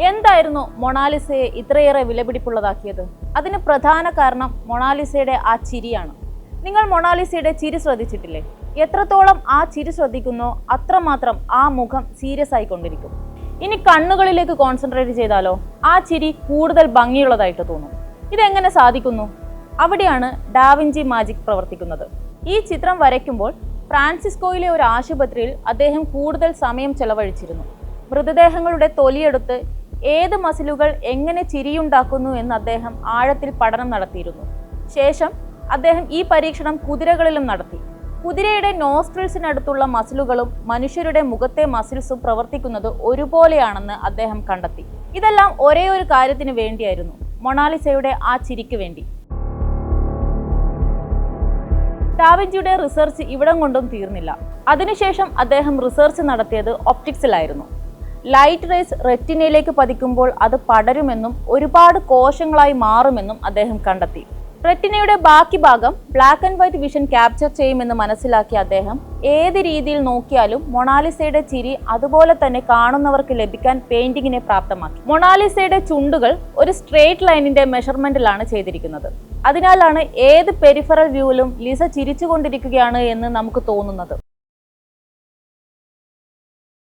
എന്തായിരുന്നു മൊണാലിസയെ ഇത്രയേറെ വിലപിടിപ്പുള്ളതാക്കിയത്? അതിന് പ്രധാന കാരണം മൊണാലിസയുടെ ആ ചിരിയാണ്. നിങ്ങൾ മൊണാലിസയുടെ ചിരി ശ്രദ്ധിച്ചിട്ടില്ലേ? എത്രത്തോളം ആ ചിരി ശ്രദ്ധിക്കുന്നോ അത്രമാത്രം ആ മുഖം സീരിയസ് ആയിക്കൊണ്ടിരിക്കും. ഇനി കണ്ണുകളിലേക്ക് കോൺസെൻട്രേറ്റ് ചെയ്താലോ ആ ചിരി കൂടുതൽ ഭംഗിയുള്ളതായിട്ട് തോന്നും. ഇതെങ്ങനെ സാധിക്കുന്നു? അവിടെയാണ് ഡാവിഞ്ചി മാജിക് പ്രവർത്തിക്കുന്നത്. ഈ ചിത്രം വരയ്ക്കുമ്പോൾ ഫ്രാൻസിസ്കോയിലെ ഒരു ആശുപത്രിയിൽ അദ്ദേഹം കൂടുതൽ സമയം ചെലവഴിച്ചിരുന്നു. മൃതദേഹങ്ങളുടെ തൊലിയെടുത്ത് ഏത് മസിലുകൾ എങ്ങനെ ചിരിയുണ്ടാക്കുന്നു എന്ന് അദ്ദേഹം ആഴത്തിൽ പഠനം നടത്തിയിരുന്നു. ശേഷം അദ്ദേഹം ഈ പരീക്ഷണം കുതിരകളിലും നടത്തി. കുതിരയുടെ നോസ്ട്രിൽസിനടുത്തുള്ള മസിലുകളും മനുഷ്യരുടെ മുഖത്തെ മസിൽസും പ്രവർത്തിക്കുന്നത് ഒരുപോലെയാണെന്ന് അദ്ദേഹം കണ്ടെത്തി. ഇതെല്ലാം ഒരേ ഒരു കാര്യത്തിന് വേണ്ടിയായിരുന്നു, മൊണാലിസയുടെ ആ ചിരിക്ക് വേണ്ടി. ഡാവിഞ്ചിയുടെ റിസർച്ച് ഇവിടം കൊണ്ടും തീർന്നില്ല. അതിനുശേഷം അദ്ദേഹം റിസർച്ച് നടത്തിയത് ഒപ്റ്റിക്സിലായിരുന്നു. ലൈറ്റ് റേസ് റെറ്റിനയിലേക്ക് പതിക്കുമ്പോൾ അത് പടരുമെന്നും ഒരുപാട് കോശങ്ങളായി മാറുമെന്നും അദ്ദേഹം കണ്ടെത്തി. റെറ്റിനയുടെ ബാക്കി ഭാഗം black and white vision capture ചെയ്യുമെന്ന് മനസ്സിലാക്കിയ അദ്ദേഹം ഏത് രീതിയിൽ നോക്കിയാലും മൊണാലിസയുടെ ചിരി അതുപോലെ തന്നെ കാണുന്നവർക്ക് ലഭിക്കാൻ പെയിന്റിങ്ങിനെ പ്രാപ്തമാക്കി. മൊണാലിസയുടെ ചുണ്ടുകൾ ഒരു സ്ട്രെയിറ്റ് ലൈനിന്റെ മെഷർമെന്റിലാണ് ചെയ്തിരിക്കുന്നത്. അതിനാലാണ് ഏത് പെരിഫറൽ വ്യൂവിലും ലിസ ചിരിച്ചുകൊണ്ടിരിക്കുകയാണ് എന്ന് നമുക്ക് തോന്നുന്നത്.